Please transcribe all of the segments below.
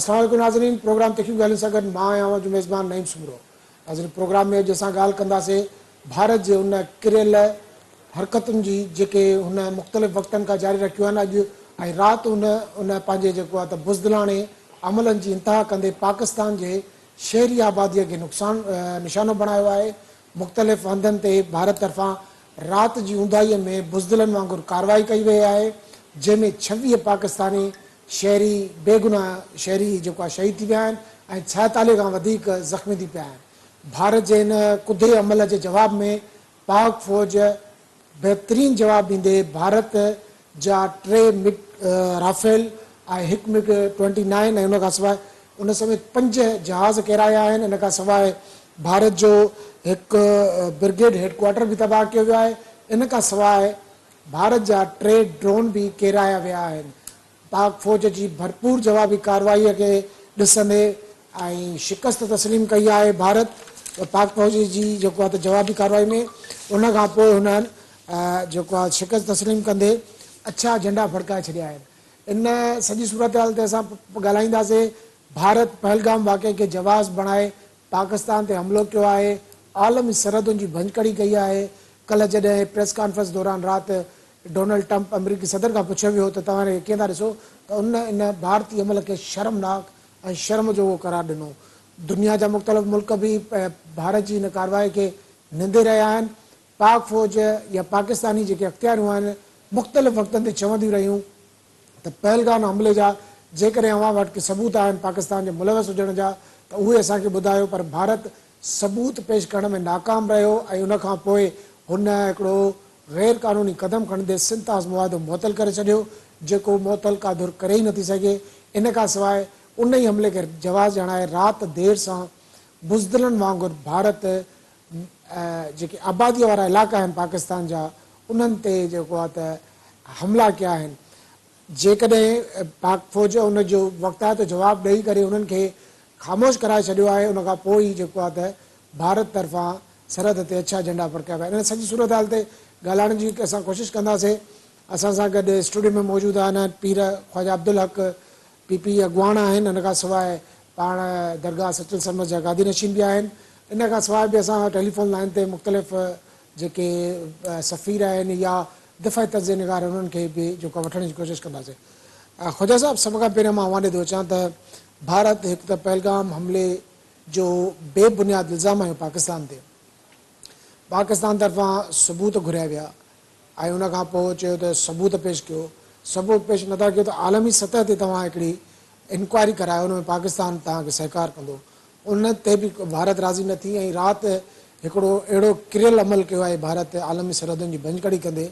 अस्सलाम वालेकुम नाज़रीन, प्रोग्राम तिखियूं ॻाल्हियुनि सां गॾु मां आहियां जो मेज़बान नईम सुमरो। नाज़रीन, प्रोग्राम में अॼु असां ॻाल्हि कंदासीं भारत जे उन किरियल हरकतुनि जी जेके हुन मुख़्तलिफ़ वक़्तनि खां जारी रखियूं आहिनि अॼु ऐं राति उन पंहिंजे जेको आहे त बुज़दिलाणे अमलनि जी इंतिहा कंदे पाकिस्तान जे शहरी आबादीअ खे निशानो बणायो आहे। मुख़्तलिफ़ हंधनि ते भारत तरफ़ां राति जी ऊंदाहीअ में बुज़दिलनि वांगुरु कार्रवाई कई वई आहे, जंहिंमें 26 पाकिस्तानी शहरी बेगुनाह शहरी जेको आहे शहीद थी विया आहिनि ऐं 46 खां वधीक ज़ख़्मी थी पिया आहिनि। भारत जे हिन कुदे अमल जे जवाब में पाक फ़ौज बहितरीनु जवाबु ॾींदे भारत जा 3 मिग राफेल ऐं 1 मिग 29 ऐं उन खां सवाइ उन समेत 5 जहाज़ किराया आहिनि। इन खां सवाइ भारत जो हिकु ब्रिगेड हेडक्वार्टर बि तबाह कयो वियो आहे। इन खां सवाइ भारत जा 3 ड्रोन बि किराया विया आहिनि। पाक फ़ौज जी भरपूर जवाबी कार्रवाईअ खे ॾिसंदे ऐं शिकस्त तस्लीम कई आहे भारत पाक फ़ौज जी जेको आहे त जवाबी कार्रवाई में। उन खां पोइ हुननि जेको आहे शिकस्त तस्लीम कंदे अच्छा झंडा फड़काए छॾिया आहिनि। इन सॼी सूरत हाल ते असां ॻाल्हाईंदासीं। भारत पहलगाम वाक़े खे जवाज़ बणाए पाकिस्तान ते हमिलो कयो आहे, आलमी सरहदुनि जी भंजकड़ी कई आहे। कल्ह जॾहिं प्रेस कॉन्फ्रेंस दौरान राति डोनाल्ड ट्रंप अमरीकी सदर खां पुछियो वियो त तव्हां कीअं था ॾिसो त इन भारतीय अमल खे शर्मनाक ऐं शर्म जो उहो करार ॾिनो। दुनिया जा मुख़्तलिफ़ मुल्क बि भारत जी इन कार्रवाई खे निंदे रहिया आहिनि। पाक फ़ौज या पाकिस्तानी जेके अख़्तियारूं आहिनि मुख़्तलिफ़ वक़्तनि ते चवंदियूं रहियूं त पहलगाम हमले जा जेकॾहिं अव्हां वटि सबूत आहिनि पाकिस्तान जे मुलवस हुजण जा त उहे असांखे ॿुधायो, पर भारत सबूत पेश करण में नाकाम रहियो ऐं उन खां पोइ हुन हिकिड़ो गैर क़ानूनी क़दम खणंदे सिंतास मुआदो मुअतल करे छॾियो, जेको मुअतल कादुर करे ई नथी सघे। इन खां सवाइ उन ई हमले खे जवाज़ ॼाणाए राति देरि सां बुज़दिलनि वांगुरु भारत जेके आबादीअ वारा इलाइक़ा आहिनि पाकिस्तान जा उन्हनि ते जेको आहे त हमला कया आहिनि। जेकॾहिं पाक फ़ौज उन जो वक़्तायत जवाबु ॾेई करे उन्हनि खे ख़ामोश कराए छॾियो आहे, उन खां पोइ ई जेको आहे त भारत तरफ़ां सरहद ते अच्छा झंडा फड़काया विया। इन सॼी सूरत हाल ते ॻाल्हाइण जी असां कोशिशि कंदासीं। असां सां गॾु स्टूडियो में मौजूदु आहिनि पीर ख्वाजा अब्दुल हक़ PP अॻुवाणा आहिनि। इन खां सवाइ पाण दरगाह सचिन सरमद जा गादी नशीन बि आहिनि। इन खां सवाइ बि असां टेलीफोन लाइन ते मुख़्तलिफ़ जेके सफ़ीर आहिनि या दिफ़ाई तर्ज़ निगार उन्हनि खे बि जेको वठण जी कोशिशि कंदासीं। ख्वाजा साहिबु, सभ खां पहिरियों मां हवाले थो अचां त भारत हिकु त पहलगाम हमले जो बेबुनियाद इल्ज़ाम आहियो पाकिस्तान ते, पाकिस्तान तरफ़ां सबूत घुरिया विया ऐं उन खां पोइ चयो त सबूत पेश कयो। सबूत पेश नथा कयो त आलमी सतह ते तव्हां हिकिड़ी इंक्वायरी करायो, उन में पाकिस्तान तव्हांखे सहकार कंदो। उन ते बि भारत राज़ी न थी ऐं राति हिकिड़ो अहिड़ो किरियल अमल कयो आहे भारत आलमी सरहदुनि जी भंजकड़ी कंदे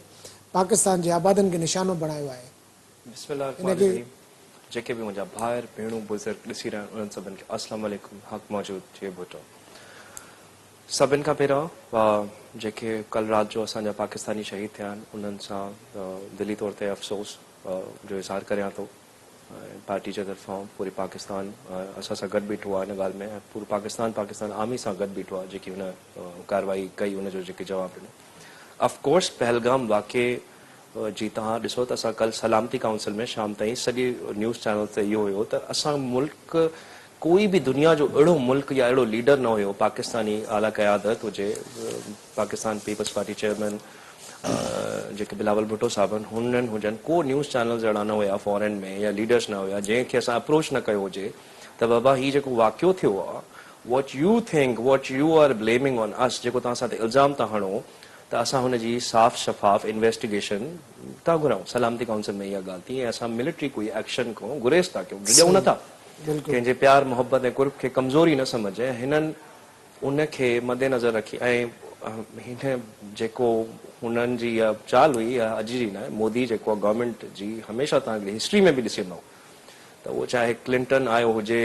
पाकिस्तान जे आबादनि खे निशानो बणायो आहे। बिस्मिल्लाह, जेके बि मुंहिंजा भाउर भेणूं बुज़ुर्ग ॾिसी रहिया आहिनि उन्हनि सभिनि खे अस्सलाम वालेकुम। हक़ मौजूद चइबो थो। सभिनि खां पहिरियों जेके कल राति जो असांजा पाकिस्तानी शहीद थिया आहिनि उन्हनि सां दिली तौर ते अफ़सोस जो इज़हार करियां थो। पार्टी जे तरफ़ां पूरी पाकिस्तान असां सां गॾु बीठो आहे इन ॻाल्हि में ऐं पूरो पाकिस्तान आर्मी सां गॾु बीठो आहे जेकी हुन कार्रवाई कई उनजो जेके जवाबु ॾिनो। ऑफकोर्स पहलगाम वाक़े जी तव्हां ॾिसो त असां कल्ह सलामती काउंसिल में शाम ताईं सॼी न्यूज़ चैनल ते इहो हुयो त असां मुल्क कोई बि दुनिया जो अहिड़ो मुल्क या अहिड़ो लीडर न हुयो, पाकिस्तानी आला क़यादत हुजे, पाकिस्तान पीपल्स पार्टी चेयरमैन जेके बिलावल भुट्टो साहब आहिनि हुननि हुजनि, को न्यूज़ चैनल्स अहिड़ा न हुया फॉरेन में या लीडर्स न हुया जंहिंखे असां अप्रोच न कयो हुजे त बाबा हीउ जेको वाक़ियो थियो आहे, what you think what you are blaming on us, जेको तव्हां असां ते इल्ज़ाम था हणो त असां हुनजी साफ़ शफ़ाफ़ इन्वेस्टिगेशन था घुरायूं। सलामती काउंसिल में इहा ॻाल्हि थी ऐं असां मिलिट्री कोई एक्शन खां गुरेज़ था कयूं, ॾियूं नथा। कंहिंजे प्यार मोहब्बत ऐं कुर्ब खे कमज़ोरी न सम्झे हिननि उनखे मद्देनज़र रखी ऐं हिन जेको हुननि जी इहा चाल हुई या अॼु जी न, मोदी जेको आहे गवर्नमेंट जी हमेशह तव्हां हिस्ट्री में बि ॾिसंदव त उहो चाहे क्लिंटन आयो हुजे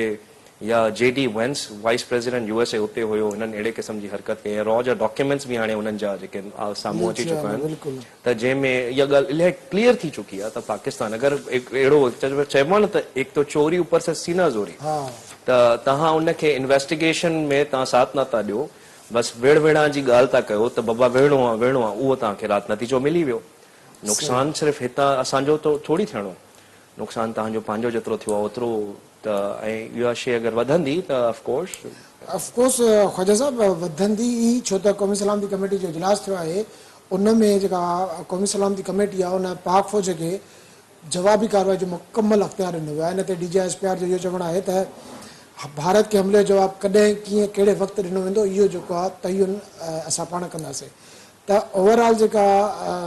या JD Vance vice president USA उते हुयो, हिननि अहिड़े क़िस्म जी हरकत कई। रॉ जा डॉक्यूमेंट्स बि हाणे हुननि जा जेके साम्हूं अची चुका आहिनि त जंहिंमें इहा ॻाल्हि इलाही क्लियर थी चुकी आहे त पाकिस्तान अगरि अहिड़ो चइबो आहे न त हिकु त चोरी ऊपर से सीना ज़ोरी, त तव्हां उनखे इन्वेस्टिगेशन में तव्हां साथ नथा ॾियो, बसि विड़ जी ॻाल्हि था कयो त बाबा वेड़ो आहे उहो तव्हांखे राति नतीजो मिली वियो। नुक़सानु सिर्फ़ु हितां असांजो त थोरी थियणो, नुक़सानु तव्हांजो पंहिंजो जेतिरो थियो आहे ओतिरो त ऐं इहा शइ अगरि वधंदी त ऑफकोर्स ख्वाजा साहब वधंदी ई, छो त क़ौमी सलामती कमेटी जो इजलास थियो आहे, उन में जेका क़ौमी सलामती कमेटी आहे उन पाक फ़ौज खे जवाबी कार्रवाई जो मुकमल अख़्तियार ॾिनो वियो आहे। हिन ते DGSPR जो इहो चवणु आहे त भारत खे हमले जो जवाबु कॾहिं कीअं कहिड़े वक़्तु ॾिनो वेंदो, इहो जेको आहे तयन असां पाण कंदासीं। त ओवरऑल जेका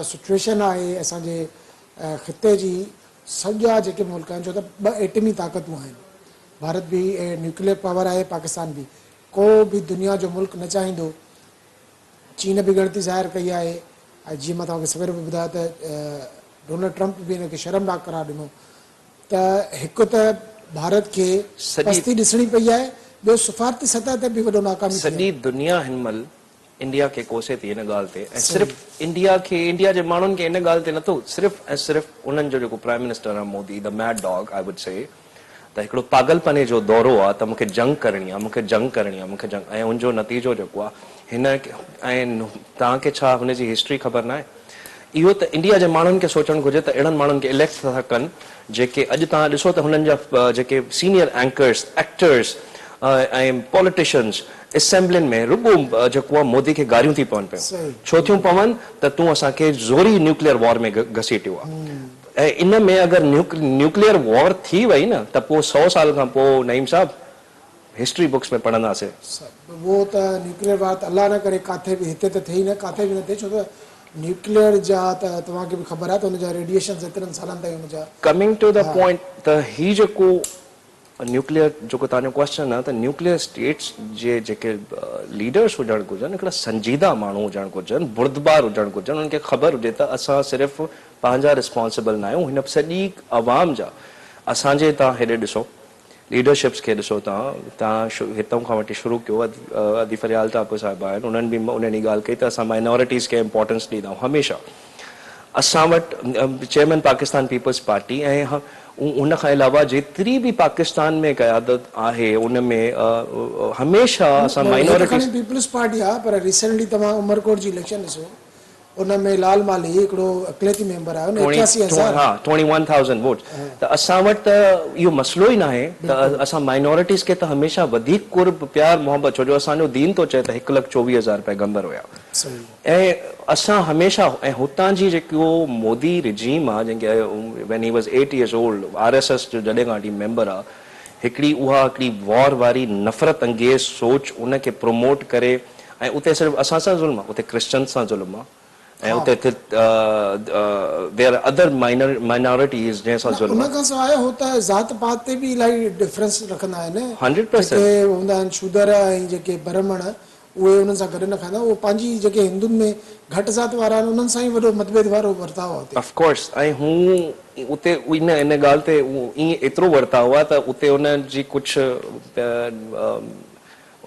सिचुएशन आहे असांजे ख़िते जी, सॼा जेके मुल्क आहिनि, छो त 2 एटमी ताक़तूं आहिनि, भारत बि न्यूक्लियर पावर आहे, पाकिस्तान बि, को बि दुनिया जो मुल्क न चाहींदो। चीन बि ॻणती ज़ाहिर कई आहे, ऐं जीअं मां तव्हांखे सवेर बि ॿुधायो त डोनाल्ड ट्रंप बि हिनखे शर्मनाक करार ॾिनो। त हिकु त भारत खे पस्ती ॾिसणी पई आहे, ॿियो सफ़ारती सतह ते बि वॾो नाकामी। सॼी दुनिया हिन महिल इंडिया खे कोसे थी हिन ॻाल्हि ते, ऐं सिर्फ़ु इंडिया जे माण्हुनि खे हिन ॻाल्हि ते नथो, सिर्फ़ु ऐं सिर्फ़ु उन्हनि जो जेको प्राइम मिनिस्टर आहे Modi, the mad dog I would say, त हिकिड़ो पागलपने जो दौरो आहे त मूंखे जंग करणी आहे, मूंखे जंग करणी आहे, मूंखे जंग, ऐं उनजो नतीजो जेको आहे हिन, ऐं तव्हांखे छा हुनजी हिस्ट्री ख़बर न आहे? इहो त इंडिया जे माण्हुनि खे सोचणु घुरिजे त अहिड़नि माण्हुनि खे इलेक्ट था कनि जेके अॼु तव्हां ॾिसो त हुननि जा जेके सीनियर एंकर्स, एक्टर्स ऐं पॉलिटिशियंस असेंबलियुनि में रुॻो जेको आहे मोदी खे गारियूं थी पवनि पियूं। छो थियूं पवनि? त तूं असांखे ज़ोरी न्यूक्लियर वॉर में घसीटियो आहे, ऐं इन में अगरि न्यूक्लियर वॉर थी वई न त पोइ 100 साल खां पोइ नईम साहब हिस्ट्री बुक्स में पढ़ंदासीं। वो त न्यूक्लियर वॉर त अल्लाह न करे काथे बि, हिते त थिए ई न, काथे बि न थिए, छो त न्यूक्लियर जा त तव्हांखे बि ख़बर आहे त हुनजा रेडिएशन एतिरनि सालनि ताईं हुनजा। कमिंग टू द पॉइंट, त ही जेको न्यूक्लियर जेको तव्हांजो क्वेश्चन आहे, त न्यूक्लियर स्टेट्स जे जेके लीडर्स हुजणु घुरिजनि, हिकिड़ा संजीदा माण्हू हुजणु घुरिजनि, बुर्दबार हुजणु घुरिजनि, उन्हनि खे ख़बर हुजे त असां सिर्फ़ु पंहिंजा रिस्पॉन्सिबल न आहियूं, हिन सॼी अवाम जा। असांजे तव्हां हेॾे ॾिसो लीडरशिप्स खे ॾिसो, तव्हां हितां खां वठी शुरू कयो, अदी फरियाल ठाकुर साहिब आहिनि, उन्हनि बि उन्हनि ॻाल्हि कई त असां माइनॉरिटीज़ खे इंपॉर्टेंस ॾींदा आहियूं हमेशह। असां वटि चेयरमैन पाकिस्तान पीपल्स पार्टी, ऐं उन खां अलावा जेतिरी बि पाकिस्तान में क़यादत आहे उन में हमेशह असां माइनॉरिटीज़। पीपल्स पार्टी आहे, पर रिसेंटली तव्हां उमरकोट जी इलेक्शन ॾिसो, उन में लाल माली हिकिड़ो अक़लियती मेंबर आहे, 21,000 वोट। त असां वटि त इहो मसइलो ई न आहे त असां माइनॉरिटीज़ खे त हमेशह वधीक कुर्ब प्यार मोहबत, छो जो असांजो दीन थो चए त 1,24,000 पैगंबर हुया, ऐं असां हमेशह, ऐं हुतां जी जेको मोदी रिजीम आहे जंहिंखे when he was 8 years old, RSS जो जॾहिं खां वठी मेंबर आहे, हिकिड़ी वॉर वारी नफ़रत अंगेज़ सोच उनखे प्रमोट करे, ऐं उते सिर्फ़ु असां सां ज़ुल्म आहे, उते क्रिश्चन सां ज़ुल्म आहे, ऐं उते देयर आर अदर माइनॉरिटीज़ जंहिं सां ज़ुल्म आहे। उन खां सवाइ हो त ज़ात पात ते बि इलाही डिफरेंस रखंदा आहिनि। 100% हूंदा आहिनि शूदर ऐं जेके ब्राह्मण, उहे उन्हनि सां गॾु न खाईंदा, उहे पंहिंजी जेके हिंदुनि में घटि ज़ात वारा आहिनि उन्हनि सां ई वॾो मतभेद वारो वर्ताव आहे। ऑफ कोर्स, ऐं हू उते इन ॻाल्हि ते ईअं एतिरो वर्ताव आहे त उते उनजी कुझु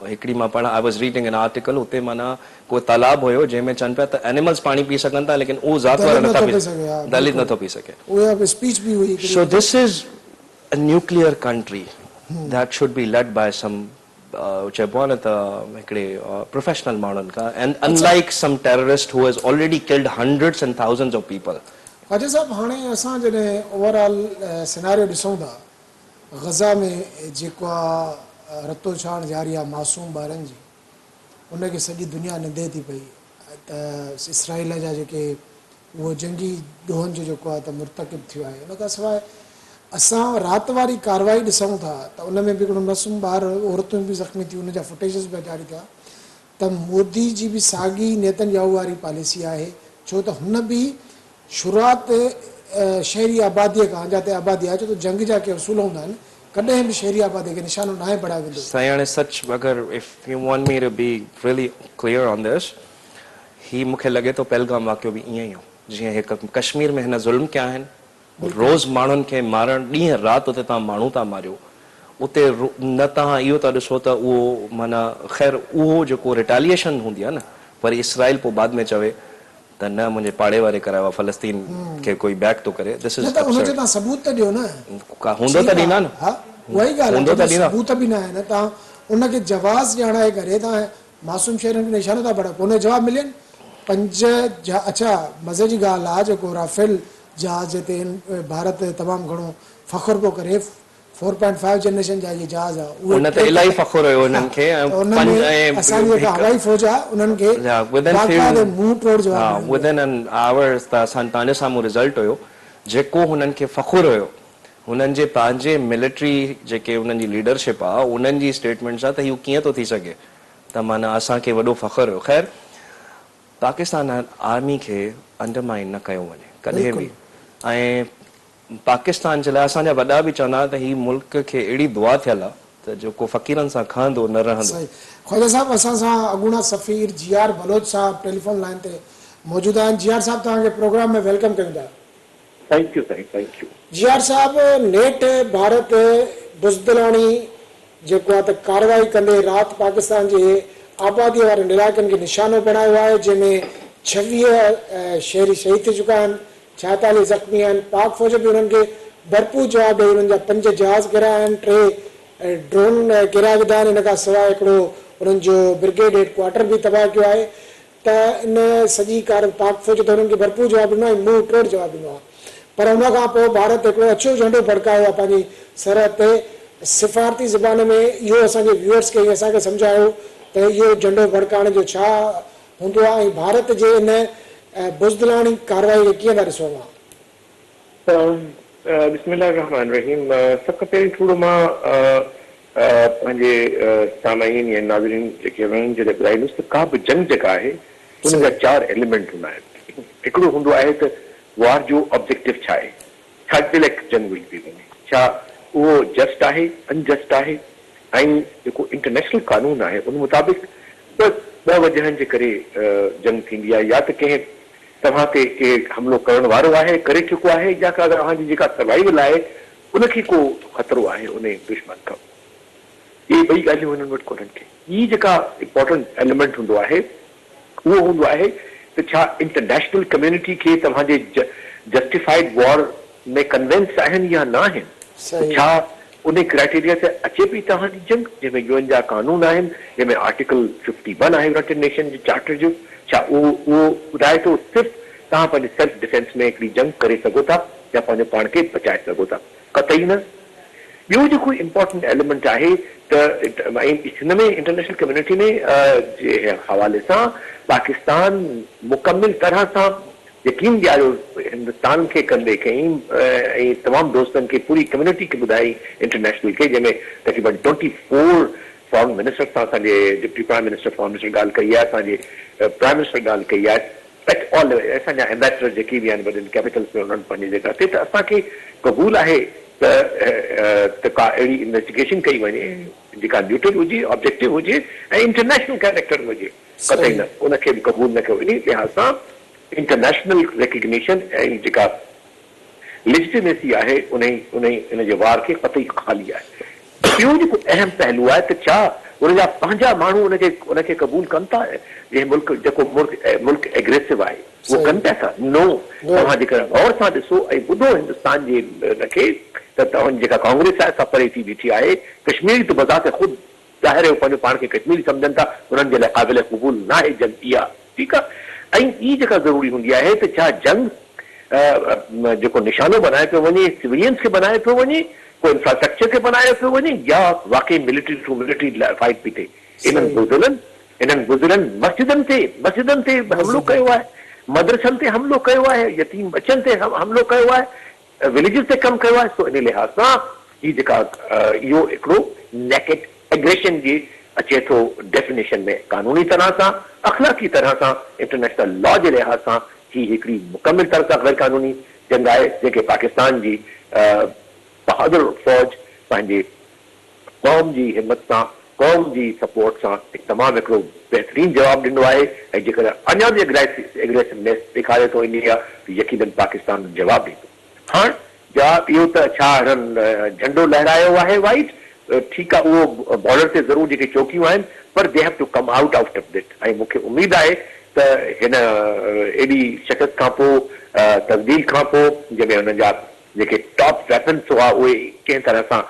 हिकिड़ी मां पाण I was reading an article, उते माना कोई तालाब हुयो जंहिंमें चवनि पिया त एनिमल्स पाणी पी सघनि था, लेकिन उहो ज़ात वारा नथा पी सघे, दलित नथो पी सघे। स्पीच बि हुई। So this is a nuclear country that should be led by some चइबो आहे न त हिकिड़े प्रोफेशनल माण्हुनि खां, and unlike some terrorist who has already killed hundreds and thousands of people. ख्वाजा साहब, हाणे असां जॾहिं ओवरऑल सिनारियो ॾिसूं था, गज़ा में जेको आहे रतो छाण जारी आहे मासूम ॿारनि जी, उनखे सॼी दुनिया निंदे थी पई, त इसराइल जा जेके उहो जंगी ॾोहनि जो जेको आहे त मुर्तकिब थियो आहे। उन खां सवाइ असां राति वारी कार्रवाई ॾिसूं था त उन में बि हिकिड़ो मासूम ॿार, औरतूं बि ज़ख़्मी थियूं, उनजा फुटेजिस बि जारी थिया। त मोदी जी बि साॻी नेतन्याहू वारी पॉलिसी आहे, छो त हुन बि शुरूआत शहरी आबादीअ खां, जिते आबादी आहे, छो त जंग जा के उसूल हूंदा आहिनि, कॾहिं बि शहरी आबादी खे निशानो न आहे बढ़ायो वेंदो। साईं, हाणे सच अगरि if U want me to be really clear on this, ही मूंखे लॻे थो पहलगाम वाक़ियो बि ईअं ई हो, जीअं हिकु कश्मीर में हिन ज़ुल्म कया आहिनि, रोज़ माण्हुनि खे मारणु, ॾींहं राति उते तव्हां माण्हू था मारियो, उते न तव्हां इहो था ॾिसो त उहो माना ख़ैर उहो जेको रिटेलिएशन हूंदी आहे न, वरी इसराइल पोइ बाद में चवे त न मुंहिंजे पाड़े वारे करायो आहे, फलस्तीन खे कोई बैक थो करे। दिस इज तव्हां सबूत त ॾियो न, हूंदो त ॾींदा न, हा उहा ई ॻाल्हि आहे, सबूत बि न आहे न, तव्हां उनखे जवाज़ ॼाणाए करे तव्हां मासूम शहरनि खे निशानो था बढ़ायो, पोइ हुन जवाबु मिलनि 5 अच्छा मज़े जी ॻाल्हि आहे जेको राफेल जहाज़ ते भारत तमामु घणो फ़ख्रु पियो करे, 4.5 जनरेशन जा जहाज आहे उन ते इलाही फ़खुर हुयो उन्हनि खे असांजी जेका हवाई फ़ौज आहे उन्हनि खे बाक़ाइदे मुंहुं तोड़ जवाब विदिन एन आवर्स त असां तव्हांजे साम्हूं रिज़ल्ट हुयो जेको हुननि खे फ़खुर हुयो हुननि जे पंहिंजे मिलिट्री जेके उन्हनि जी लीडरशिप आहे उन्हनि जी स्टेटमेंट्स आहे त इहो कीअं थो थी सघे त माना असांखे वॾो फ़खुर हुयो। ख़ैर पाकिस्तान आर्मी खे अंडरमाइन न कयो वञे कॾहिं बि ऐं पाकिस्तान जे लाइ असांजा वॾा बि चवंदा त हीउ मुल्क खे अहिड़ी दुआ थियल आहे त जेको फ़क़ीरनि सां खहंदो न रहंदो। ख्वाजा साहब असां सां अॻूणा सफ़ीर जीआर बलोच साहब टेलीफोन लाइन ते मौजूद आहिनि। जीआर साहब तव्हांखे प्रोग्राम में वेलकम कयूं था। Thank you thank you. GR साहब नेट भारत बुज़दिलानी जेको आहे त कार्रवाई कंदे राति पाकिस्तान जे आबादी वारनि इलाइक़नि खे निशानो बणायो आहे जंहिंमें 26 शहरी शहीद थी चुका आहिनि 46 ज़ख़्मी आहिनि। पाक फ़ौज बि उन्हनि खे भरपूर जवाब ॾेई उन्हनि जा 5 जहाज़ गिराया आहिनि 3 ड्रोन गिराए विधा आहिनि। इन खां सवाइ हिकिड़ो उन्हनि जो ब्रिगेड हेडक्वार्टर बि तबाह कयो आहे त इन सॼी पाक फ़ौज त उन्हनि खे भरपूर जवाब ॾिनो आहे मुंहुं तोड़ जवाब ॾिनो आहे पर उन खां पोइ भारत हिकिड़ो अछो झंडो फड़कायो आहे पंहिंजी सरहद ते। सिफ़ारती ज़बान में इहो असांजे व्यूअर्स खे असांखे सम्झायो त इहो झंडो फड़काइण जो छा हूंदो आहे ऐं भारत जे इन बुज़दिलानी कार्रवाई खे कीअं था ॾिसो था। बिस्मिल्लाह रहमान रहीम। सब खां पहिरीं थोरो मां पंहिंजे सामाईन या नाज़रीन जेके उन्हनि जे लाइ ॿुधाईंदुसि त का बि जंग जेका आहे उन जा 4 एलिमेंट हूंदा आहिनि। हिकिड़ो हूंदो आहे त वार जो ऑब्जेक्टिव छा आहे छा दिलि जंग वेंदी वञे छा उहो जस्ट आहे अनजस्ट आहे ऐं जेको इंटरनेशनल कानून आहे उन मुताबिक़ ॿ वजहनि जे करे जंग थींदी आहे या त कंहिं तव्हां ते के हमिलो करण वारो आहे करे चुको आहे या का तव्हांजी जेका सर्वाइवल आहे उनखे को ख़तरो आहे उन दुश्मन खां। इहे ॿई ॻाल्हियूं हिननि वटि कोन्हनि खे। हीअ जेका इम्पोर्टेंट एलिमेंट हूंदो आहे उहो हूंदो आहे त छा इंटरनेशनल कम्युनिटी खे तव्हांजे जस्टिफाइड वॉर में कन्विंस आहिनि या न आहिनि। छा उन क्राइटेरिया ते अचे पई तव्हांजी जंग जंहिंमें यूएन जा कानून आहिनि जंहिंमें आर्टिकल 51 आहे यूनाइटेड नेशन जे चार्टर जो छा उहो ॿुधाए थो सिर्फ़ु तव्हां पंहिंजे सेल्फ डिफेंस में हिकिड़ी जंग करे सघो था या पंहिंजे पाण खे बचाए सघो था कतई न। ॿियो जेको इम्पोर्टेंट एलिमेंट आहे त हिन में इंटरनेशनल कम्युनिटी में जे हवाले सां पाकिस्तान मुकमिल तरह सां यकीन ॾियारियो हिंदुस्तान खे कंदे कयईं ऐं तमामु दोस्तनि खे पूरी कम्युनिटी खे ॿुधाई इंटरनेशनल खे जंहिंमें तक़रीबन 24 फॉरेन मिनिस्टर सां असांजे deputy prime minister foreign minister ॻाल्हि कई आहे असांजे प्राइम मिनिस्टर ॻाल्हि कई आहे एट ऑल असांजा एम्बेसडर जेके बि आहिनि वॾनि कैपिटल्स में उन्हनि पंहिंजी जॻह ते त असांखे क़बूल आहे त का अहिड़ी इन्वेस्टिगेशन कई वञे जेका न्यूट्रल हुजे ऑब्जेक्टिव हुजे ऐं इंटरनेशनल कैरेक्टर हुजे कतई न उनखे बि क़बूल न कयो वञे। लिहाज़ सां इंटरनेशनल रिकग्निशन ऐं जेका लेजिटिमेसी आहे उन जे वार खे कतई ख़ाली आहे। ॿियो जेको अहम पहलू आहे त छा उनजा पंहिंजा माण्हू उनखे क़बूल कनि था जंहिं मुल्क जेको मुल्क एग्रेसिव आहे उहो कनि था छा नो। तव्हां जेकर गौर सां ॾिसो ऐं ॿुधो हिंदुस्तान जे उनखे त तव्हांजी जेका कांग्रेस आहे सा परे थी बीठी आहे कश्मीरी त बज़ात ख़ुदि ज़ाहिर आहे पंहिंजो पाण खे कश्मीरी सम्झनि था उन्हनि जे लाइ क़ाबिल क़बूल न आहे जंग इहा ठीकु आहे। ऐं ॿी जेका ज़रूरी हूंदी आहे त छा जंग जेको निशानो बनाए पियो वञे सिविलियंस खे बनाए पियो वञे को इंफ्रास्ट्रक्चर खे बनाए पियो वञे या वाकई मिलिट्री टू मिलिट्री फाइट पई थिए। इन्हनि बुज़ुर्गनि मस्जिदनि ते हमिलो कयो आहे मदरसनि ते हमिलो कयो आहे यतीम बचनि ते हमिलो कयो आहे विलेजिस ते कमु कयो आहे। सो इन लिहाज़ सां हीअ जेका इहो हिकिड़ो नेकेड एग्रेशन जी अचे थो डेफिनेशन में कानूनी तरह सां अख़लाक़ी तरह सां इंटरनेशनल लॉ जे लिहाज़ सां ही हिकिड़ी मुकमिल तरह सां गैर कानूनी जंग आहे जेके पाकिस्तान जी बहादुर फौज पंहिंजे क़ौम जी हिम्मत सां क़ौम जी सपोर्ट सां तमामु हिकिड़ो बहितरीनु जवाबु ॾिनो आहे ऐं जेकर अञा बि एग्रेसिवनेस ॾेखारे थो इंडिया यकीनन पाकिस्तान जवाबु ॾींदो। हाणे जवाबु इहो त छा हिननि झंडो लहरायो आहे वाइट ठीकु आहे उहो बॉर्डर ते ज़रूरु जेके चौकियूं आहिनि पर they have to come out of this ऐं मूंखे उमेदु आहे त हिन एॾी शिकस्त खां पोइ तब्दील खां पोइ जंहिंमें हुननि जा जेके टॉप वेपन्स हुआ उहे कंहिं तरह सां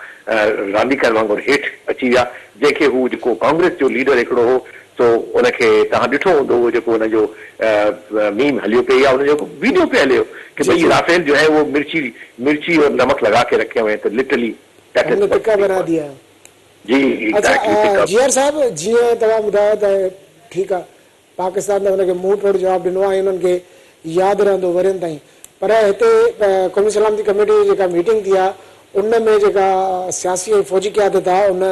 रांदीगर वांगुरु हेठि अची विया जंहिंखे हू जेको कांग्रेस जो लीडर हिकिड़ो हो सो उनखे तव्हां ॾिठो हूंदो उहो जेको हुनजो मीम हलियो पियो या हुनजो वीडियो पियो हलियो कि भई राफेल जो है वो मिर्ची और नमक लगा के रखे हुए हैं तो लिटरली हमने टिक्का बना दिया। जी अच्छा जीआर साहब जीअं तव्हां ॿुधायो त ठीकु आहे पाकिस्तान त हुनखे मुंहुं तोड़ जवाबु ॾिनो आहे, हुननि खे यादि रहंदो वरियनि ताईं, पर हिते क़ौमी सलामती कमेटी जी जेका मीटिंग थी आहे उन में जेका सियासी ऐं फौजी क़यादत आहे उन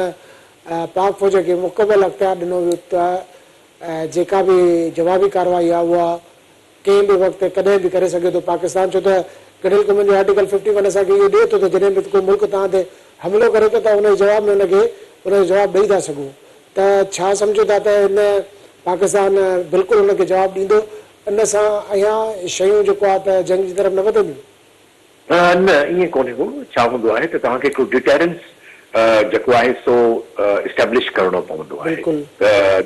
पाक फ़ौज खे मुकमल अख़्तियार ॾिनो वियो त जेका बि जवाबी कार्रवाई आहे उहा कंहिं बि वक़्तु कॾहिं बि करे सघे थो पाकिस्तान, छो त गॾियल क़ौमुनि जो आर्टिकल 51 असांखे इहो ॾिए थो त जॾहिं बि को मुल्क तव्हां ते हमिलो करे थो त हुनजे जवाब में हुनखे हुनजो जवाबु ॾेई था सघूं, त छा सम्झो था त हिन पाकिस्तान बिल्कुलु हुनखे जवाबु ॾींदो, इन सां अञा शयूं जेको आहे त जंग जी तरफ़ न वधंदियूं? न ईअं कोन्हे को, छा हूंदो आहे त तव्हांखे हिकिड़ो डिटेरेंस जेको आहे सो इस्टेब्लिश करणो पवंदो आहे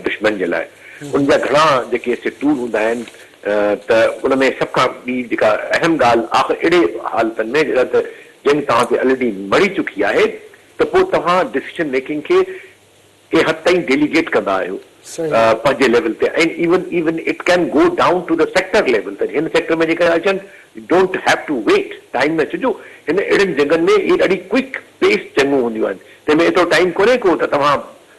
दुश्मन जे लाइ। उनजा घणा जेके टूल हूंदा आहिनि त उनमें सभ खां ॿी जेका अहम ॻाल्हि आख़िर अहिड़े हालतनि में जॾहिं त जंग तव्हां ते ऑलरेडी मरी चुकी आहे त पोइ तव्हां डिसीजन मेकिंग खे के हद ताईं डेलीगेट कंदा आहियो पंहिंजे लेवल ते, ऐं even it can go down to the sector level, त हिन सेक्टर में जेका अचनि don't have to wait time में अचिजो। हिन अहिड़नि जंगनि में इहे ॾाढी क्विक पेस जंगूं हूंदियूं आहिनि, तंहिंमें एतिरो टाइम कोन्हे को त तव्हां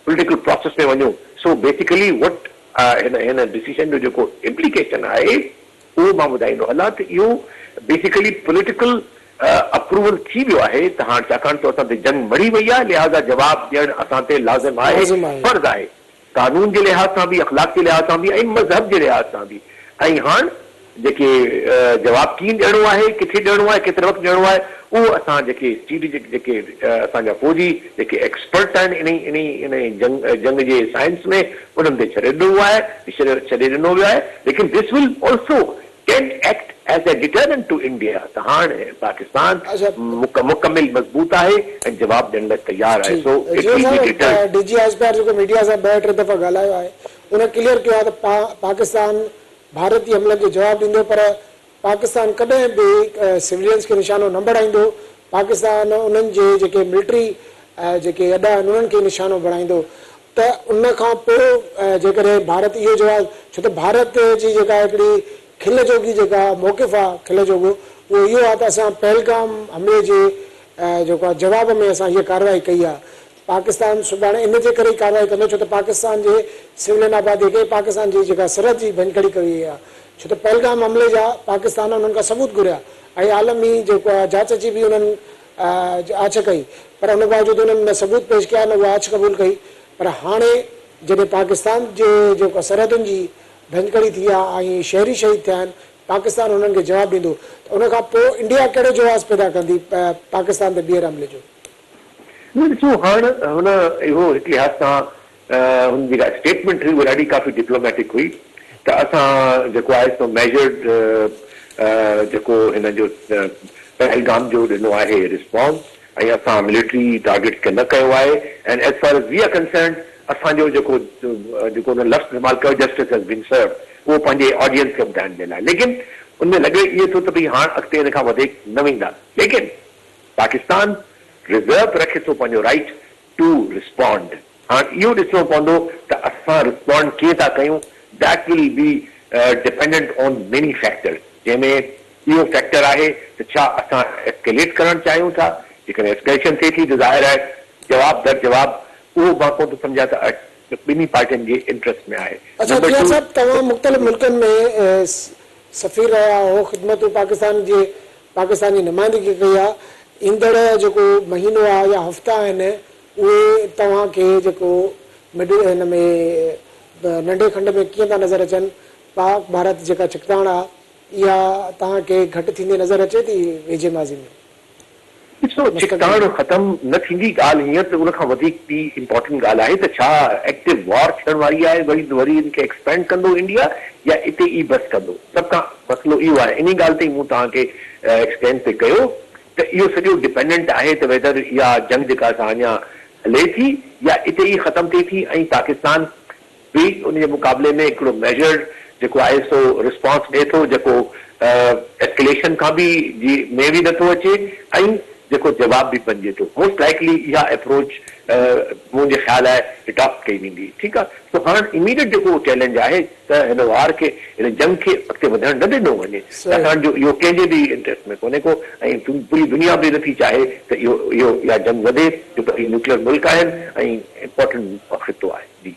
पॉलिटिकल प्रोसेस में वञो। सो बेसिकली वट हिन डिसीजन जो जेको इम्प्लीकेशन आहे उहो मां ॿुधाईंदो हलां त इहो बेसिकली पॉलिटिकल अप्रूवल थी वियो आहे त हाणे छाकाणि त असां ते जंग मरी वई आहे लिहाज़ा जवाबु ॾियणु असां ते लाज़िम आहे, फर्ज़ आहे, कानून जे लिहाज़ सां बि, अख़लाक जे लिहाज़ सां बि ऐं मज़हब जे लिहाज़ सां बि। ऐं हाणे जेके जवाबु कीअं ॾियणो आहे, किथे ॾियणो आहे, केतिरे वक़्तु ॾियणो आहे, उहो असां जेके जेके असांजा फौजी जेके एक्सपर्ट आहिनि इन जंग जे साइंस में उन्हनि ते छॾे ॾिनो आहे, छॾे ॾिनो वियो आहे, लेकिन this will also can act as a deterrent to India. त हाणे पाकिस्तान मुकमिल मज़बूत आहे ऐं जवाबु ॾियण लाइ तयार आहे। सो डीजी एसपीआर जेको मीडिया सां 2-3 दफ़ा ॻाल्हायो आहे उन क्लियर कयो आहे त पाकिस्तान भारत जी हमलनि जो जवाबु ॾींदो, पर पाकिस्तान कॾहिं बि सिविलियंस खे निशानो न बणाईंदो, पाकिस्तान उन्हनि जे जेके मिलिट्री जेके अॾा आहिनि उन्हनि खे निशानो बणाईंदो। त उन खां पोइ जेकॾहिं भारत इहो जवाबु, छो त भारत जी जेका हिकिड़ी खिल जोगी जेका मौक़िफ़ आहे खिल जोगो उहो इहो आहे त असां पहलगाम हमले जे जेको आहे जवाब में असां हीअ कार्रवाई कई आहे। पाकिस्तान सुभाणे इन जे करे ई कार्रवाई कंदो छो त पाकिस्तान जे सिविलियन आबादी खे पाकिस्तान जी जेका सरहद जी भञकड़ी कई आहे, छो त पहलगाम हमले जा पाकिस्तान उन्हनि खां सबूत घुरिया ऐं आलमी जेको आहे जांच जी बि उन्हनि आछ कई, पर उन बावजूदि उन्हनि न सबूत पेश कया न उहा आछ क़बूल कई। पर हाणे जॾहिं पाकिस्तान जे जेको सरहदुनि जी भञकड़ी थी आहे ऐं शहरी शहीद थिया आहिनि, पाकिस्तान उन्हनि खे जवाबु ॾींदो, त उनखां पोइ इंडिया कहिड़ो जवाबु पैदा कंदी पाकिस्तान ते ॿीहर हमले जो? ॾिसो हाणे हुन इहो हिकु लिहाज़ सां हुन जेका स्टेटमेंट हुई उहा ॾाढी काफ़ी डिप्लोमेटिक हुई त असां जेको आहे सो मेजर्ड जेको हिन जो पहलगाम जो ॾिनो आहे रिस्पॉन्स ऐं असां मिलिट्री टारगेट खे न कयो आहे। And as far as we are concern असांजो जेको हुन लफ़्ज़ इस्तेमालु कयो जस्टिस हैज़ बीन सर्व्ड उहो पंहिंजे ऑडियंस खे ॿुधाइण जे लाइ, लेकिन उनमें लॻे इहो थो त भई हाणे अॻिते हिन खां वधीक न वेंदा, लेकिन पाकिस्तान रिज़र्व रखे थो पंहिंजो राइट टू रिस्पॉन्ड। हाणे इहो ॾिसणो पवंदो त असां रिस्पॉन्ड कीअं था कयूं, that will be dependent on many factors, जंहिंमें इहो फैक्टर आहे त छा असां एस्केलेट करणु चाहियूं था, जेकॾहिं एस्केलेशन थिए थी त ज़ाहिर आहे जवाब दर जवाब उहो मां कोन थो सम्झां त ॿिन्ही पार्टियुनि जे इंट्रस्ट में आहे। अच्छा जिया साहब, तव्हां मुख़्तलिफ़ मुल्कनि में सफ़ीर रहिया हो, ख़िदमतूं पाकिस्तान जी नुमाइंदगी कई आहे, ईंदड़ जेको महीनो आहे या हफ़्ता आहिनि उहे तव्हांखे जेको हिन में नंढे खंड में कीअं था नज़र अचनि? पाक भारत जेका चिकताण आहे इहा तव्हांखे घटि थींदी नज़र अचे थी वेझे माज़ी में? ॾिसो चिकताण ख़तमु न थींदी ॻाल्हि हीअं त उनखां वधीक ॿी इम्पोर्टेंट ॻाल्हि आहे त छा एक्टिव वॉर थियण वारी आहे, वरी इनखे एक्सपेंड कंदो इंडिया या हिते ई बसि कंदो? सभ खां मसइलो इहो आहे। इन ॻाल्हि ते मूं तव्हांखे एक्सप्लेन पे कयो त इहो सॼो डिपेंडेंट आहे त वेदर इहा जंग जेका असां अञा हले थी या हिते ई ख़तमु थिए थी ऐं पाकिस्तान बि उन जे मुक़ाबले में हिकिड़ो मेजर्ड जेको आहे सो रिस्पॉन्स ॾिए थो, जेको एस्केलेशन खां बि में बि नथो अचे ऐं जेको जवाब भी बणिजे थो। मोस्ट लाइकली इहा अप्रोच मुंहिंजे ख़्याल आहे अडॉप्ट कई वेंदी। ठीकु आहे। सो हाणे इमीडिएट जेको चैलेंज आहे त हिन वार खे हिन जंग खे अॻिते वधण न ॾिनो वञे, छाकाणि जो इहो कंहिंजे बि इंट्रस्ट में कोन्हे को ऐं पूरी दुनिया बि नथी चाहे त इहो इहा जंग वधे, जो ॿई न्यूक्लियर मुल्क आहिनि ऐं इम्पोर्टेंट ख़ितो आहे। जी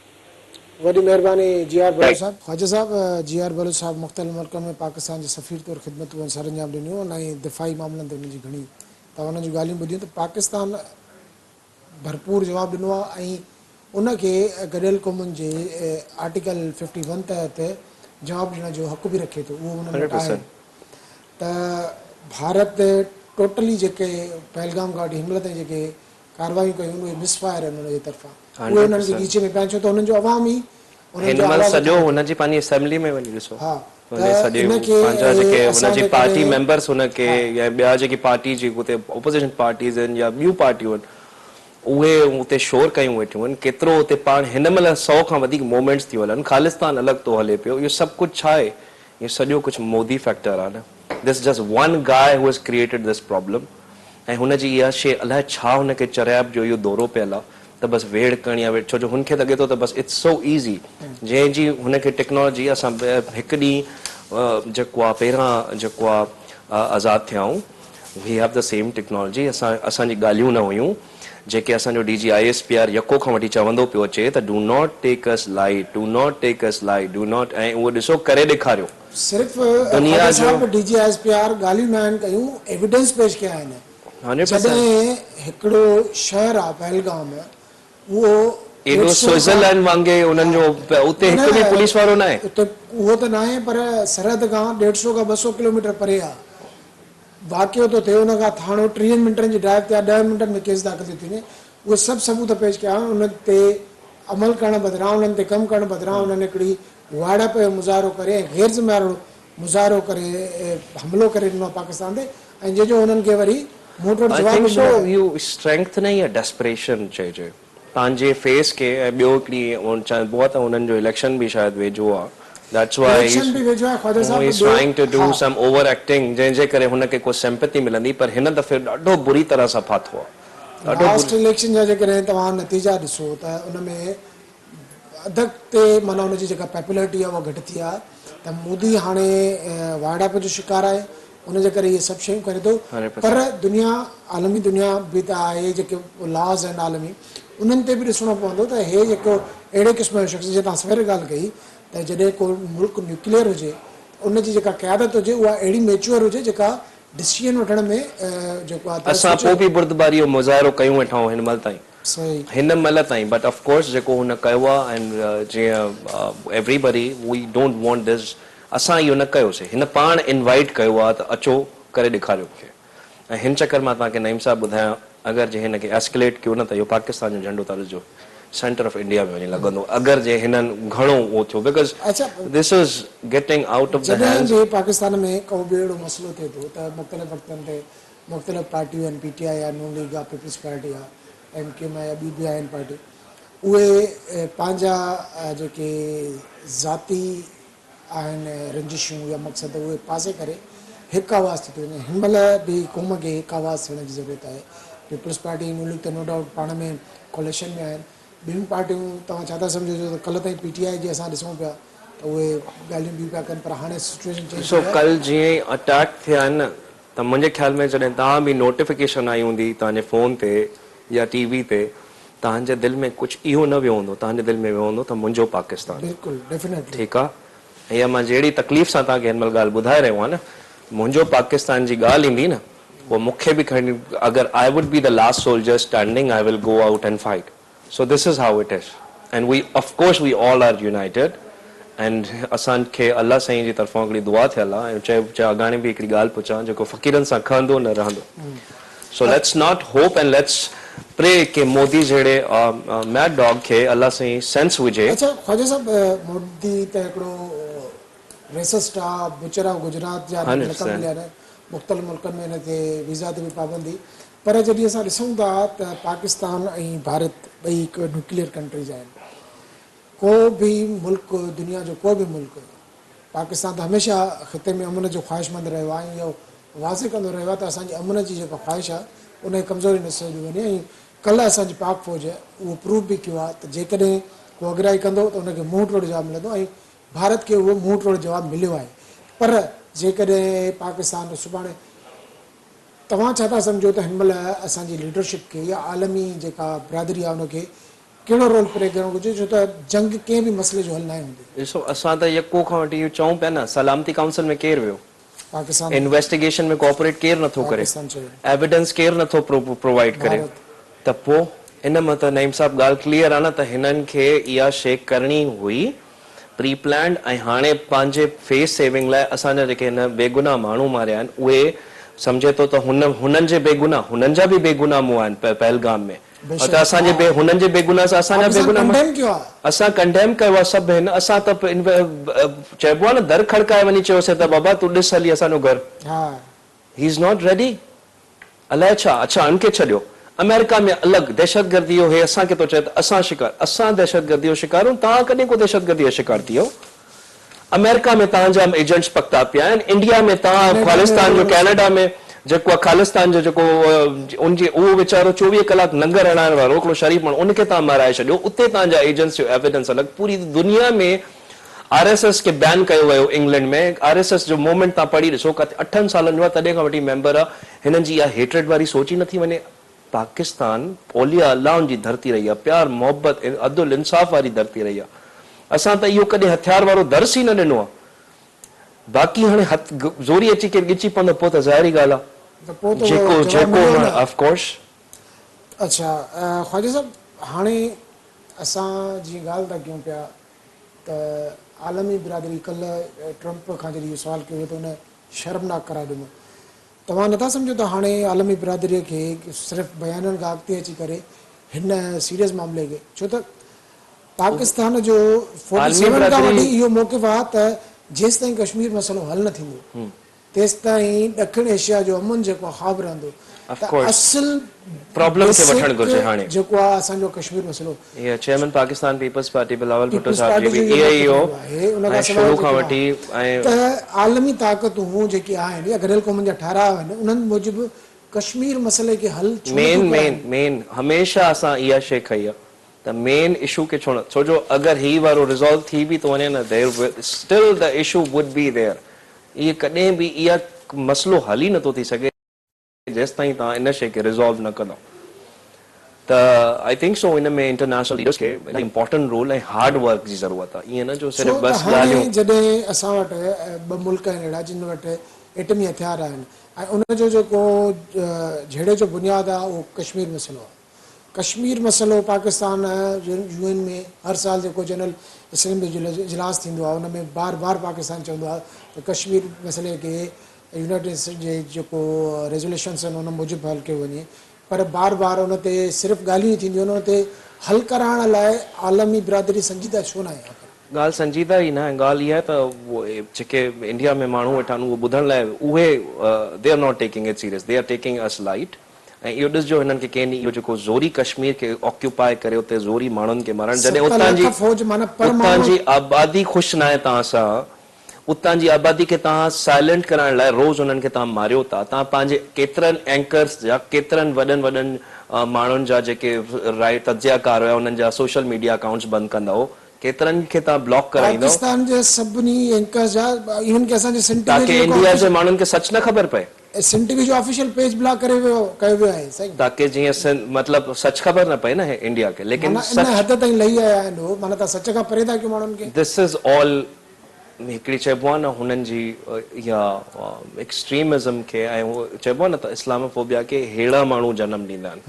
वॾी महिरबानी जी आर बलोच साहब। ख्वाजा साहब, जी आर बलोच साहब मुख़्तलिफ़ मुल्कनि में पाकिस्तान जे सफ़ीर तौरु ख़िदमतूं सरंजाम ॾिनियूं ऐं दिफ़ाई मामलनि ते हुनजी घणी तव्हां हुननि जूं ॻाल्हियूं ॿुधियूं त पाकिस्तान भरपूर जवाबु ॾिनो आहे ऐं उनखे गॾियल क़ौमुनि जे आर्टिकल 51 तहत जवाबु ॾियण जो हक़ बि रखे थो। उहो हुन में आहे त भारत टोटली जेके पहलगाम खां वठी हिनमहिल ताईं जेके कार्रवाइयूं कयूं उहे मिसफायर आहिनि हुनजे तरफ़ां, उहे हुननि खे नीचे में पिया छो त हुननि जो अवाम ई सॼो हुनजी पंहिंजी असेंबली में वञी ॾिसो, हा पंहिंजा जेके हुनजी पार्टी मेंबर्स हुनखे या ॿिया जेकी पार्टी जी हुते ओपोज़िशन पार्टीज़ आहिनि या ॿियूं पार्टियूं आहिनि उहे हुते शोर कयूं वेठियूं आहिनि। केतिरो हुते पाण हिन महिल 100 खां वधीक मूवमेंट्स थी हलनि, ख़ालिस्तान अलॻि थो हले पियो, इहो सभु कुझु छा आहे? इहो सॼो कुझु मोदी फैक्टर आहे न। दिस जस्ट वन गाय हू हैज़ क्रिएटेड दिस प्रॉब्लम ऐं हुनजी इहा शइ अलाए छा हुनखे चरियाब जो इहो दौरो पियल आहे त बसि वेड़ करणी आहे। छो जो हुनखे लॻे थो त बसि इट्स सो ईज़ी, जंहिंजी हुनखे टेक्नोलॉजी असां हिकु ॾींहुं जेको आहे पहिरां जेको आहे आज़ादु थिया आहियूं, we have the same technology. असांजी ॻाल्हियूं न हुयूं जेके असांजो DGISPR यको खां वठी चवंदो पियो अचे त do not take us light, do not take us light, do not, ऐं उहो ॾिसो करे ॾेखारियो। सिर्फ़ दुनिया जो DGISPR ॻाल्हियूं न आहिनि कयूं, एविडेंस पेश कया आहिनि। जॾहिं हिकिड़ो शहर आहे पहलगाम, उहो एॾो स्विट्जरलैंड वांगुरु उन्हनि जो उते हिकु बि पुलिस वारो न आहे, उते उहो त न आहे, पर सरहद खां 150 खां 200 किलोमीटर परे आहे। वाक़ियो थो थिए हुन खां थाणो 30 मिंटनि जी ड्राइव ते 10 मिंटनि में केस दाख़िल थी थींदे। उहे सभु सबूत पेश कया आहिनि। उन ते अमल करण बदिरां, उन्हनि ते कमु करण बदिरां उन्हनि हिकिड़ी वाड़प जो मुज़ाहिरो करे ऐं गैर ज़िम्मेवारो मुज़ाहिरो करे हमिलो करे ॾिनो पाकिस्तान ते, ऐं जंहिंजो उन्हनि खे वरी डेस्परेशन चइजे पंहिंजे फेस खे। ऐं ॿियो हिकिड़ी चइबो आहे त हुननि जो इलेक्शन बि शायदि वेझो आहे, that's why he's trying to do some overacting, जंहिंजे करे हुनखे को सिंपैथी मिलंदी, पर हिन दफ़े ॾाढो बुरी तरह सां फाथो आहे। लास्ट इलेक्शन जा जेकॾहिं तव्हां नतीजा ॾिसो त उनमें अध ते माना हुनजी जेका पॉपुलरिटी आहे उहा घटि थी आहे। त मोदी हाणे वाड़ाप जो शिकार आहे, उनजे करे इहे सभु शयूं करे थो। पर दुनिया, आलमी दुनिया बि त आहे, जेके लॉज़ आहिनि आलमी, उन्हनि ते बि ॾिसणो पवंदो त हे जेको अहिड़े क़िस्म जो शख़्स, जीअं तव्हां सवेर ॻाल्हि कई त जॾहिं को मुल्क न्यूक्लियर हुजे, उनजी जेका क़यादत हुजे उहा अहिड़ी मेच्योर हुजे जेका डिसीजन वठण में जेको आहे असां पोइ बि बुर्दबारी जो मुज़ाहिरो कयूं वेठा आहियूं हिन महिल ताईं, सही हिन महिल ताईं। बट ऑफ कोर्स जेको हुन कयो आहे, ऐं जीअं everybody we don't want this, असां इहो न कयोसीं, हिन पाण इनवाइट कयो आहे त अचो करे ॾेखारियो मूंखे। ऐं हिन चकर मां तव्हांखे नईम साहब ॿुधायां, अगरि जे हिनखे एस्केलेट कयो न त इहो पाकिस्तान जो झंडो तर्ज जो सेंटर ऑफ इंडिया में वञी लॻंदो, अगरि जे हिननि घणो उहो थियो, because this is getting out of the hands. जॾहिं पाकिस्तान में को बि अहिड़ो मसइलो थिए थो त मुख़्तलिफ़ वक़्तनि ते मुख़्तलिफ़ पार्टियूं आहिनि, PTI आहे, नून लीग आहे, पीपल्स पार्टी आहे, MKM आहे, या ॿी बि आहिनि पार्टी, उहे पंहिंजा जेके ज़ाती आहिनि रंजिशूं या मक़सद उहे पासे करे हिकु आवाज़ थी वञे। हिन महिल बि क़ौम खे हिकु आवाज़ थियण जी ज़रूरत आहे। पीपल्स पार्टी, नून लीग त नो डाउट पाण में कोलेशन में आहिनि। ॿियूं पार्टियूं तव्हां छा था सम्झो त कल्ह ताईं PTI जी असां ॾिसूं पिया त उहे ॻाल्हियूं बि पिया कनि, पर हाणे सिचुएशन चेंज आहे। कल्ह जीअं अटैक थिया आहिनि न, त मुंहिंजे ख़्याल में जॾहिं तव्हां बि नोटिफिकेशन आई हूंदी तव्हांजे फ़ोन ते या TV ते, तव्हांजे दिलि में कुझु इहो न वियो हूंदो, तव्हांजे दिलि में वियो हूंदो त मुंहिंजो पाकिस्तान। बिल्कुलु डेफिनेटली, ठीकु आहे। इहा मां जहिड़ी तकलीफ़ सां तव्हांखे हिन महिल ॻाल्हि ॿुधाए रहियो आहे न, मुंहिंजो पाकिस्तान जी ॻाल्हि ईंदी न, पोइ मूंखे बि खणी, अगरि I would be the last soldier standing, I will go out and fight. So this is how it is, and we of course we all are united, एंड असांखे अल्लाह साईं जी तरफ़ां हिकिड़ी दुआ थियल आहे। ऐं चए अॻाणे बि हिकिड़ी ॻाल्हि पुछां, जेको फ़क़ीरनि सां खहंदो न रहंदो। So let's not hope and let's pray कि मोदी जहिड़े मैड डॉग खे अल्लाह साईं सेंस विझे। अच्छा ख्वाजा साहब, मोदी त हिकिड़ो रेसिस्ट आहे, बुचर आहे, गुजरात जा मिलिया आहिनि, मुख़्तलिफ़ मुल्कनि में हिन ते वीज़ा ते बि पाबंदी, पर जॾहिं असां ॾिसूं था त पाकिस्तान ऐं भारत ॿई हिकु न्यूक्लियर कंट्रीज़ आहिनि। को बि मुल्क, दुनिया जो को बि मुल्क, पाकिस्तान त हमेशह ख़िते में अमन जो ख़्वाहिशमंद रहियो आहे, इहो वाज़े कंदो रहियो आहे त असांजी अमन जी जेका ख़्वाहिश आहे उन कमज़ोरी न सॾी वञे। ऐं कल्ह असांजी पाक फ़ौज उहो प्रूव बि कयो आहे त जेकॾहिं को अॻिराई कंदो त उनखे मुंहुं तोड़ जवाबु मिलंदो ऐं भारत खे उहो मुंहुं तोड़ जवाबु मिलियो आहे। पर जेकॾहिं पाकिस्तान सुभाणे तव्हां छा था सम्झो त हिन महिल असांजी लीडरशिप खे या आलमी जेका बिरादरी आहे उनखे कहिड़ो रोल प्ले करणु घुरिजे, छो त जंग कंहिं बि मसइले जो हल न आहे हूंदी। ॾिसो असां त यको खां वठी इहो चऊं पिया न, सलामती काउंसिल में केरु वियो, पाकिस्तान इन्वेस्टिगेशन में कोऑपरेट केरु नथो करे, पाकिस्तान चयो एविडेंस केरु नथो प्रोवाइड करे, त पोइ इन मां त नईम साहब ॻाल्हि क्लियर आहे न त हिननि खे इहा शइ करणी हुई प्री प्लान्ड। ऐं हाणे पंहिंजे फेस सेविंग लाइ असांजा जेके हिन बेगुनाह माण्हू मारिया आहिनि उहे सम्झे थो त हुननि जे बेगुनाह, हुननि जा बि बेगुनाह मुंहुं आहिनि पहलगाम में, त असांजे हुननि जे बेगुनाह सां असांजा बेगुनाह असां कंडेम कयो आहे सभु हिन। असां त चइबो आहे न दर खड़काए वञी चयोसीं त बाबा तूं ॾिस हली असांजो घर, ही इज़ नॉट रेडी। अलाए छा, अच्छा उनखे छॾियो, अमेरिका में अलॻि दहशतगर्दी जो हे असांखे थो चए त असां शिकार, असां दहशतगर्दी जो शिकार आहियूं, तव्हां कॾहिं को दहशतगर्दी जो शिकार थी वियो? अमेरिका में तव्हांजा एजेंट्स पकता पिया आहिनि, इंडिया में तव्हां खालिस्तान जो, कैनेडा में जेको आहे खालिस्तान जो जेको उनजे उहो वीचारो 24 कलाक लंगर हणाइण वारो हिकिड़ो शरीफ़ माण्हू उनखे तव्हां माराए छॾियो, उते तव्हांजा एजेंट्स जो एविडेंस अलॻि। पूरी दुनिया में RSS खे बैन कयो वियो इंग्लैंड में। RSS जो मूवमेंट तव्हां पढ़ी ॾिसो, 8 सालनि जो आहे, तॾहिं खां वठी मेंबर आहे। हिननि जी इहा हेट्रेड वारी सोच ई नथी वञे। पाकिस्तान औलिया अल्लाह जी धरती रही आहे, प्यार मोहब्बत अदुल इंसाफ़ वारी धरती रही आहे। असां त इहो कॾहिं हथियार वारो दर्स ई न ॾिनो आहे। बाक़ी हाणे ज़ोरी अची केरु ॻिची पवंदो पोइ त ज़ाहिरी ॻाल्हि आहे जेको ऑफ कोर्स। अच्छा ख्वाजा साहब, हाणे असां जीअं ॻाल्हि था कयूं पिया त आलमी बिरादरी कल्ह ट्रंप खां जॾहिं इहो सुवालु कयो त उन शर्मनाक करार ॾिनो। तव्हां नथा सम्झो त हाणे आलमी बिरादरीअ खे सिर्फ़ु बयाननि खां अॻिते अची करे हिन सीरियस मामले खे, छो त पाकिस्तान जो 47 खां वठी इहो मौक़िफ़ आहे त जेसि ताईं कश्मीर मसइलो हल न थींदो तेसि ताईं ॾखिण एशिया जो अमन जेको आहे ख़ाब रहंदो। असल प्रॉब्लम खे वठणु घुरिजे हाणे जेको आहे असांजो कश्मीर मसइलो। ये chairman Pakistan peoples party Bilawal Bhutto साहब जी बि इहो ऐं शुरू खां वठी ऐं त आलमी ताक़तूं जेकी आहिनि या गॾियल क़ौमुनि जा ठाराव आहिनि उन्हनि मूजिबि कश्मीर मसइले खे हल मेन हमेशह असां इहा शइ खई आहे त मेन इशू खे छो न, छो जो अगरि ही वारो रिज़ॉल्व थी बि थो वञे न, still the issue would be there. इहे कॾहिं बि इहा मसइलो हल ई नथो थी सघे जेसि ताईं तव्हां इन शइ खे रिज़ॉल्व न कंदो। त आई थिंक सो इन में इंटरनेशनल लीडर्स खे इम्पोर्टेंट रोल ऐं हार्ड वर्क जी ज़रूरत आहे। ईअं न जो सिर्फ़ु बस ॻाल्हियूं। जॾहिं असां वटि 2 मुल्क आहिनि अहिड़ा जिन वटि एटमी हथियार आहिनि ऐं उनजो जेको झेड़े जो बुनियादु आहे उहो कश्मीर मसइलो आहे। कश्मीर मसइलो पाकिस्तान UN में हर साल जेको जनरल असेंबली जो इजलास थींदो आहे उन में बार बार पाकिस्तान चवंदो आहे त कश्मीर मसइले खे यूनाइटेड नेशन जे जेको रेज़ोल्यूशन्स आहिनि उन मूजिबि हल कयो वञे, पर बार बार उन ते सिर्फ़ु ॻाल्हियूं ई थींदियूं आहिनि, उन ते हल कराइण लाइ आलमी बिरादरी संजीदा छो न आहे? ॻाल्हि संजीदा ई न आहे। ॻाल्हि इहा आहे त जेके इंडिया में माण्हू वेठा आहिनि उहो ॿुधण लाइ उहे they are not taking it serious, they are taking us light. ऐं इहो ॾिसजो हिननि खे कंहिं इहो जेको ज़ोरी कश्मीर खे ऑक्यूपाए करे उते ज़ोरी माण्हुनि खे मारण, जॾहिं उतां जी आबादी ख़ुशि न आहे तव्हां सां, उतां जी आबादी खे तव्हां साइलेंट कराइण लाइ रोज़ उन्हनि खे तव्हां मारियो था। तव्हां पंहिंजे केतिरनि एंकर्स जा, केतिरनि वॾनि माण्हुनि जा जेके तजियाकार हुया उन्हनि जा सोशल मीडिया अकाउंट्स बंदि कंदा, केतिरनि खे तव्हां ब्लॉक कराईंदो। पाकिस्तान जे सभिनी एंकर्स जा, इवन के असांजे ताकि इंडिया जे माण्हुनि खे सच न ख़बर पए। सिन टीवी जो ऑफिशियल पेज ब्लॉक कयो वियो आहे साईं, ताकि जीअं मतलब सच ख़बर न पए न इंडिया खे। लेकिन हद ताईं लही आया आहिनि, माना तव्हां सच खां परे था कयो माण्हुनि खे। दिस इज़ ऑल हिकिड़ी चइबो आहे न हुननि जी इहा एक्सट्रीमिज़म खे, ऐं उहो चइबो आहे न त इस्लामोफोबिया खे अहिड़ा माण्हू जनम ॾींदा आहिनि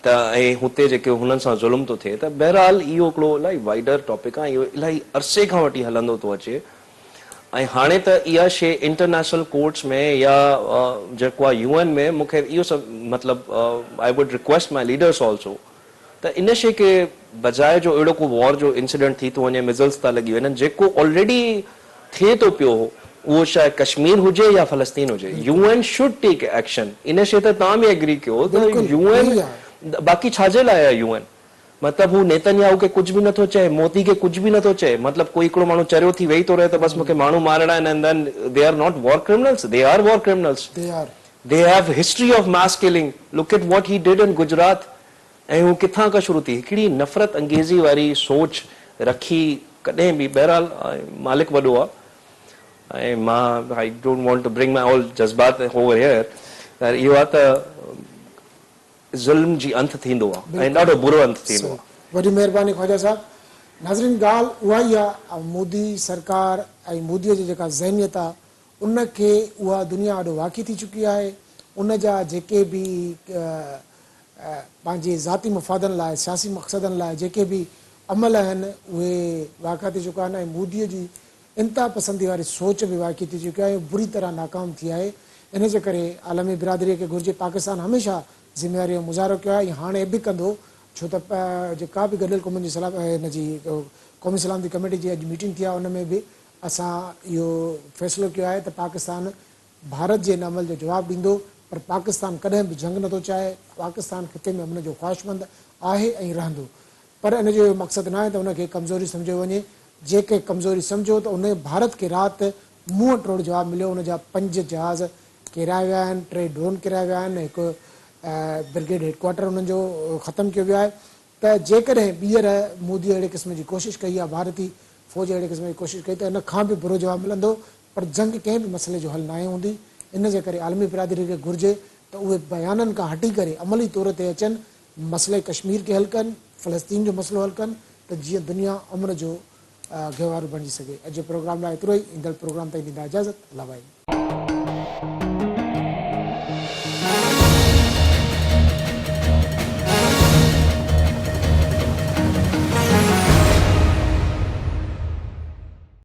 त ऐं हुते जेके हुननि सां ज़ुल्म थो थिए। त बहरहाल इहो हिकिड़ो इलाही वाइडर टॉपिक आहे, इहो इलाही अरसे खां वठी हलंदो थो अचे। ऐं हाणे त इहा शइ इंटरनेशनल कोर्ट्स में या जेको आहे UN में मूंखे इहो सभु मतिलबु I would request my leaders also त इन शइ खे बजाए जो अहिड़ो को वॉर जो इंसिडेंट थी थो वञे, मिज़ल्स था लॻी वञनि, जेको ऑलरेडी थिए थो पियो उहो शायदि कश्मीर हुजे या फ़लस्तीन हुजे, UN शुड टेक एक्शन। इन शइ ते तव्हां बि एग्री कयो त UN बाक़ी छाजे लाइ आहे UN? मतिलबु हू नेतन्याहू खे कुझु बि नथो चए, मोदी खे कुझु बि नथो चए। मतिलबु कोई हिकिड़ो माण्हू चरियो थी वेही थो रहे त बसि मूंखे माण्हू मारणा आहिनि, they are not war criminals, they are war criminals. They have history of mass killing. Look at what he did in Gujarat. ऐं हू किथां खां शुरू थी हिकिड़ी नफ़रत अंगेज़ी वारी सोच रखी कॾहिं बि बहरहाल मालिक वॾो आहे ऐं मां I don't want to bring my all जज़्बात ओवर हियर त इहो आहे त ज़ुल्म जी अंत थींदो आहे ऐं ॾाढो बुरो अंत थींदो आहे वॾी महिरबानी ख्वाजा साहब नाज़रीन ॻाल्हि उहा ई आहे मोदी सरकार ऐं मोदीअ जी जेका ज़हनियत आहे उनखे उहा दुनिया ॾाढो वाक़ी थी चुकी आहे उन जा जेके बि पंहिंजे ज़ाती मुफ़ादनि लाइ सियासी मक़सदनि लाइ जेके बि अमल आहिनि उहे वाक़िआ थी चुका आहिनि ऐं मोदीअ जी इंतिहा पसंदी वारी सोच बि वाक़ी थी चुकी आहे बुरी तरह नाकाम थी आहे इन जे करे आलमी बिरादरीअ खे घुरिजे पाकिस्तान हमेशह ज़िम्मेवारी जो मुज़ाहिरो कयो आहे ऐं हाणे बि कंदो छो त जेका बि गॾियल क़ौमुनि जी हिन जी क़ौमी सलामती कमेटी जी अॼु मीटिंग थी आहे उन में बि असां इहो फ़ैसिलो कयो आहे त पाकिस्तान भारत जे हिन अमल जो जवाबु ॾींदो पर पाकिस्तान कॾहिं बि जंग नथो चाहे पाकिस्तान ख़िते में अमन जो ख़्वाहिशमंद आहे ऐं रहंदो पर इन जो मक़सदु न आहे त उनखे कमज़ोरी सम्झो वञे जेके कमज़ोरी सम्झो त उन भारत खे राति मुंहुं टोड़ जवाबु मिलियो उन जा 5 जहाज़ किराया विया आहिनि 3 ड्रोन किराया विया आहिनि हिकु ब्रिगेड हेडक्वार्टर उन्हनि जो ख़तमु कयो वियो आहे त जेकॾहिं ॿीहर मोदी अहिड़े क़िस्म जी कोशिशि कई आहे भारती फ़ौज अहिड़े क़िस्म जी कोशिशि कई त इन खां बि बुरो जवाबु मिलंदो पर जंग कंहिं बि मसइले जो हल न आहे हूंदी इन जे करे आलमी बिरादरी खे घुरिजे त उहे बयाननि खां हटी करे अमली तौर ते अचनि मसइले कश्मीर खे हल कनि फ़लस्तीन जो मसइलो हल कनि त जीअं दुनिया अमन जो गहवारो बणिजी सघे अॼु प्रोग्राम लाइ एतिरो ई ईंदड़ प्रोग्राम ताईं ॾींदा इजाज़त अल्लाह भाई